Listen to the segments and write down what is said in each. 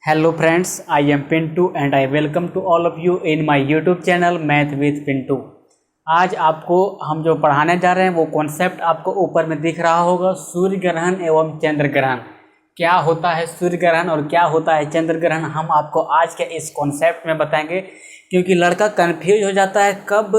Hello friends, I am Pintu and I welcome to all of you in my YouTube channel Math with Pintu। आज आपको हम जो पढ़ाने जा रहे हैं वो कॉन्सेप्ट आपको ऊपर में दिख रहा होगा, सूर्य ग्रहण एवं चंद्र ग्रहण। क्या होता है सूर्य ग्रहण और क्या होता है चंद्र ग्रहण, हम आपको आज के इस कॉन्सेप्ट में बताएंगे। क्योंकि लड़का कंफ्यूज हो जाता है कब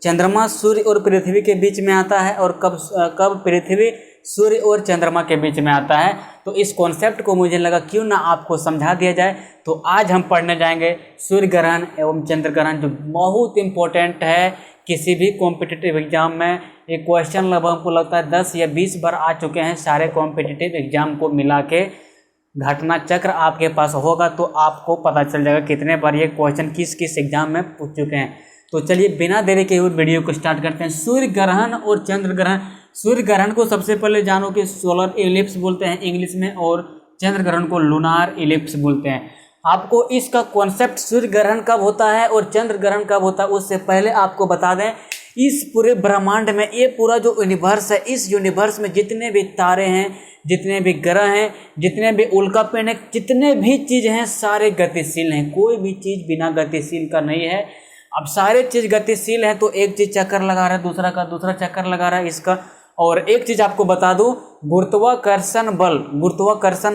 चंद्रमा सूर्य और पृथ्वी के बीच में आता है और कब पृथ्वी सूर्य और चंद्रमा के बीच में आता है। तो इस कॉन्सेप्ट को मुझे लगा क्यों ना आपको समझा दिया जाए। तो आज हम पढ़ने जाएंगे सूर्य ग्रहण एवं चंद्र ग्रहण, जो बहुत इंपॉर्टेंट है। किसी भी कॉम्पिटिटिव एग्जाम में ये क्वेश्चन लगभग हमको लगता है 10 या 20 बार आ चुके हैं। सारे कॉम्पिटिटिव एग्जाम को मिला के घटना चक्र आपके पास होगा तो आपको पता चल जाएगा कितने बार ये क्वेश्चन किस किस एग्जाम में पूछ चुके हैं। तो चलिए बिना देरी के हुए वीडियो को स्टार्ट करते हैं। सूर्य ग्रहण और चंद्र ग्रहण। सूर्य ग्रहण को सबसे पहले जानो कि सोलर इलिप्स बोलते हैं इंग्लिश में, और चंद्र ग्रहण को लूनार इलिप्स बोलते हैं। आपको इसका कॉन्सेप्ट सूर्य ग्रहण कब होता है और चंद्र ग्रहण कब होता है उससे पहले आपको बता दें, इस पूरे ब्रह्मांड में ये पूरा जो यूनिवर्स है, इस यूनिवर्स में जितने भी तारे हैं, जितने भी ग्रह हैं, जितने भी उल्कापिंड हैं, जितने भी चीज़ हैं, सारे गतिशील हैं। कोई भी चीज़ बिना गतिशील का नहीं है। अब सारे चीज़ गतिशील हैं तो एक चीज़ चक्कर लगा रहा है, दूसरा का दूसरा चक्कर लगा रहा है इसका। और एक चीज़ आपको बता दूं, गुरुत्वाकर्षण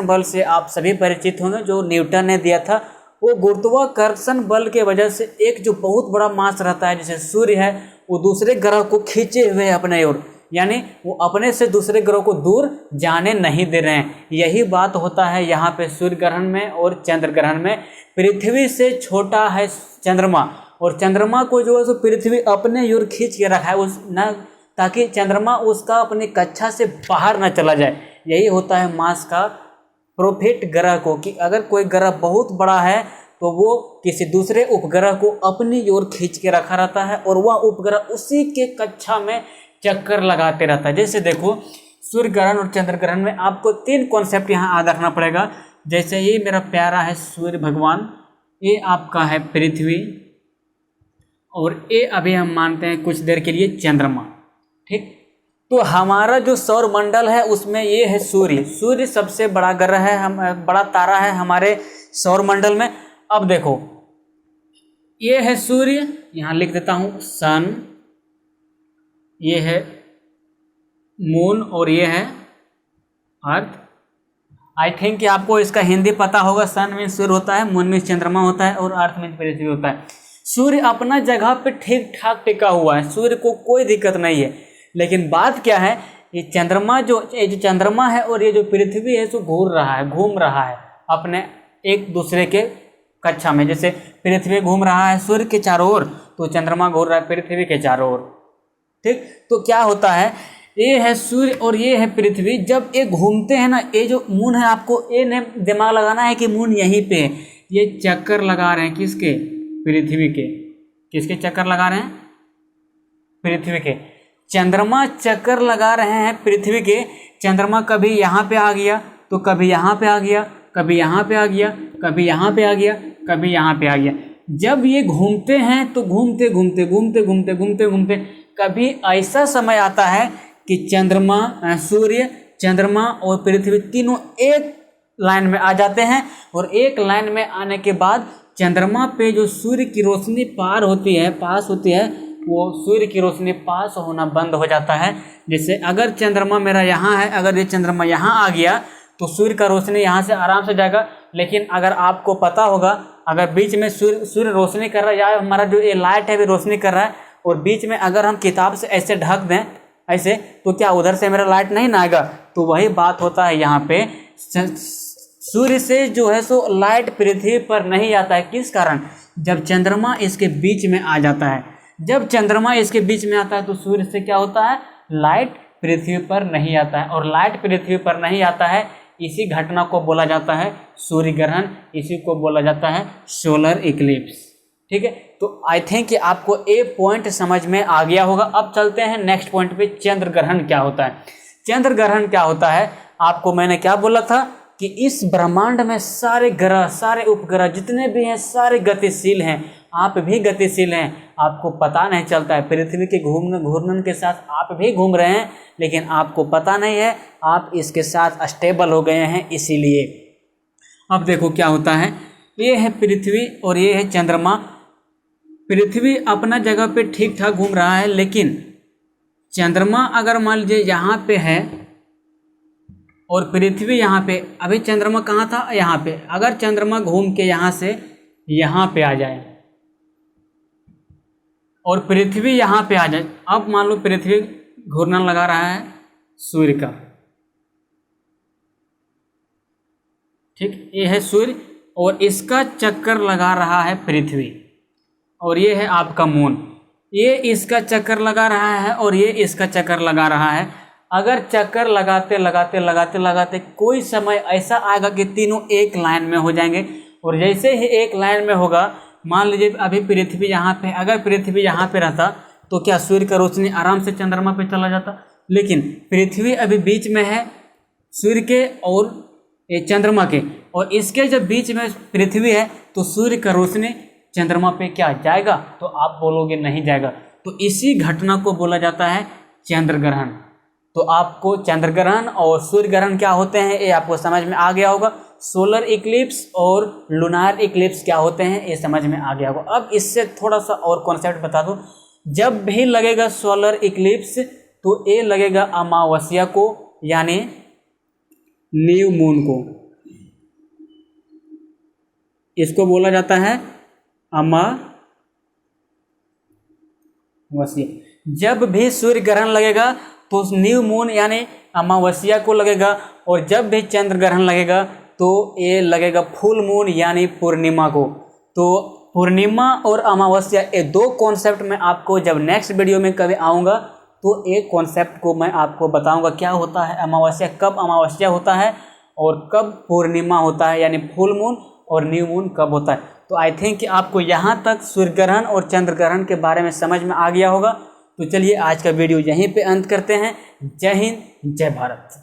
बल से आप सभी परिचित होंगे, जो न्यूटन ने दिया था। वो गुरुत्वाकर्षण बल के वजह से एक जो बहुत बड़ा मास रहता है, जैसे सूर्य है, वो दूसरे ग्रह को खींचे हुए अपने ओर, यानी वो अपने से दूसरे ग्रह को दूर जाने नहीं दे रहे हैं। यही बात होता है यहाँ पे सूर्य ग्रहण में और चंद्र ग्रहण में। पृथ्वी से छोटा है चंद्रमा, और चंद्रमा को जो है सो पृथ्वी अपने ओर खींच के रखा है उस न, ताकि चंद्रमा उसका अपनी कक्षा से बाहर ना चला जाए। यही होता है मास का प्रॉफिट ग्रह को, कि अगर कोई ग्रह बहुत बड़ा है तो वो किसी दूसरे उपग्रह को अपनी ओर खींच के रखा रहता है और वह उपग्रह उसी के कक्षा में चक्कर लगाते रहता है। जैसे देखो, सूर्य ग्रहण और चंद्र ग्रहण में आपको 3 कॉन्सेप्ट यहाँ याद रखना पड़ेगा। जैसे ये मेरा प्यारा है सूर्य भगवान, ये आपका है पृथ्वी, और ये अभी हम मानते हैं कुछ देर के लिए चंद्रमा, ठीक। तो हमारा जो सौर मंडल है उसमें ये है सूर्य। सूर्य सबसे बड़ा ग्रह है, बड़ा तारा है हमारे सौर मंडल में। अब देखो, ये है सूर्य, यहाँ लिख देता हूँ सन, ये है मून और ये है अर्थ। आई थिंक कि आपको इसका हिंदी पता होगा। सन मीन्स सूर्य होता है, मून मीन्स चंद्रमा होता है, और अर्थ मीन्स पृथ्वी होता है। सूर्य अपना जगह पे ठीक ठाक टिका हुआ है, सूर्य को कोई दिक्कत नहीं है। लेकिन बात क्या है, ये जो चंद्रमा है और ये जो पृथ्वी है सो घूम रहा है अपने एक दूसरे के कक्षा में। जैसे पृथ्वी घूम रहा है सूर्य के चारों ओर, तो चंद्रमा घूम रहा है पृथ्वी के चारों ओर, ठीक। तो क्या होता है, ये है सूर्य और ये है पृथ्वी। जब ये घूमते हैं ना, ये जो मून है, आपको ये ने दिमाग लगाना है कि मून यहीं पे है। ये चक्कर लगा रहे हैं किसके? पृथ्वी के। किसके चक्कर लगा रहे हैं? पृथ्वी के। चंद्रमा चक्कर लगा रहे हैं पृथ्वी के। चंद्रमा कभी यहाँ पे आ गया तो कभी यहाँ पे आ गया, कभी यहाँ पे आ गया, कभी यहाँ पे आ गया, कभी यहाँ पे आ गया। जब ये घूमते हैं तो घूमते कभी ऐसा समय आता है कि सूर्य, चंद्रमा और पृथ्वी तीनों एक लाइन में आ जाते हैं, और एक लाइन में आने के बाद चंद्रमा पे जो सूर्य की रोशनी पास होती है, वो सूर्य की रोशनी पास होना बंद हो जाता है। जैसे अगर चंद्रमा मेरा यहाँ है, अगर ये चंद्रमा यहाँ आ गया तो सूर्य का रोशनी यहाँ से आराम से जाएगा। लेकिन अगर आपको पता होगा, अगर बीच में सूर्य रोशनी कर रहा है, या हमारा जो ये लाइट है भी रोशनी कर रहा है, और बीच में अगर हम किताब से ऐसे ढक दें ऐसे, तो क्या उधर से मेरा लाइट नहीं ना आएगा? तो वही बात होता है यहाँ पे। सूर्य से जो है सो लाइट पृथ्वी पर नहीं आता है। किस कारण? जब चंद्रमा इसके बीच में आ जाता है। जब चंद्रमा इसके बीच में आता है तो सूर्य से क्या होता है, लाइट पृथ्वी पर नहीं आता है। और लाइट पृथ्वी पर नहीं आता है, इसी घटना को बोला जाता है सूर्य ग्रहण, इसी को बोला जाता है सोलर इक्लिप्स, ठीक है। तो आई थिंक कि आपको ये पॉइंट समझ में आ गया होगा। अब चलते हैं नेक्स्ट पॉइंट पे, चंद्र ग्रहण क्या होता है। चंद्र ग्रहण क्या होता है, आपको मैंने क्या बोला था कि इस ब्रह्मांड में सारे ग्रह, सारे उपग्रह जितने भी हैं, सारे गतिशील हैं। आप भी गतिशील हैं, आपको पता नहीं चलता है। पृथ्वी के घूर्णन के साथ आप भी घूम रहे हैं, लेकिन आपको पता नहीं है, आप इसके साथ स्टेबल हो गए हैं। इसीलिए अब देखो क्या होता है, ये है पृथ्वी और ये है चंद्रमा। पृथ्वी अपना जगह पे ठीक ठाक घूम रहा है, लेकिन चंद्रमा अगर मान लीजिए यहाँ पे है और पृथ्वी यहाँ पे, अभी चंद्रमा कहाँ था, यहाँ पे, अगर चंद्रमा घूम के यहाँ से यहाँ पे आ जाए और पृथ्वी यहाँ पे आ जाए, अब मान लो पृथ्वी घूरना लगा रहा है सूर्य का, ठीक, ये है सूर्य और इसका चक्कर लगा रहा है पृथ्वी, और ये है आपका मून, ये इसका चक्कर लगा रहा है और ये इसका चक्कर लगा रहा है। अगर चक्कर लगाते लगाते लगाते लगाते कोई समय ऐसा आएगा कि तीनों एक लाइन में हो जाएंगे, और जैसे ही एक लाइन में होगा, मान लीजिए अभी पृथ्वी यहाँ पे, अगर पृथ्वी यहाँ पे रहता तो क्या सूर्य का रोशनी आराम से चंद्रमा पे चला जाता, लेकिन पृथ्वी अभी बीच में है सूर्य के और चंद्रमा के, और इसके जब बीच में पृथ्वी है तो सूर्य का रोशनी चंद्रमा पे क्या जाएगा, तो आप बोलोगे नहीं जाएगा। तो इसी घटना को बोला जाता है चंद्र ग्रहण। तो आपको चंद्र ग्रहण और सूर्य ग्रहण क्या होते हैं ये आपको समझ में आ गया होगा। सोलर इक्लिप्स और लूनार इक्लिप्स क्या होते हैं ये समझ में आ गया होगा। अब इससे थोड़ा सा और कॉन्सेप्ट बता दूं, जब भी लगेगा सोलर इक्लिप्स तो ये लगेगा अमावस्या को, यानी न्यू मून को, इसको बोला जाता है अमावस्या। जब भी सूर्य ग्रहण लगेगा तो न्यू मून यानी अमावस्या को लगेगा, और जब भी चंद्र ग्रहण लगेगा तो ये लगेगा फुल मून यानी पूर्णिमा को। तो पूर्णिमा और अमावस्या ये दो कॉन्सेप्ट मैं आपको जब नेक्स्ट वीडियो में कभी आऊँगा तो एक कॉन्सेप्ट को मैं आपको बताऊंगा क्या होता है अमावस्या, कब अमावस्या होता है और कब पूर्णिमा होता है, यानी फुल मून और न्यू मून कब होता है। तो आई थिंक कि आपको यहाँ तक सूर्य ग्रहण और चंद्र ग्रहण के बारे में समझ में आ गया होगा। तो चलिए आज का वीडियो यहीं पे अंत करते हैं। जय हिंद, जय भारत।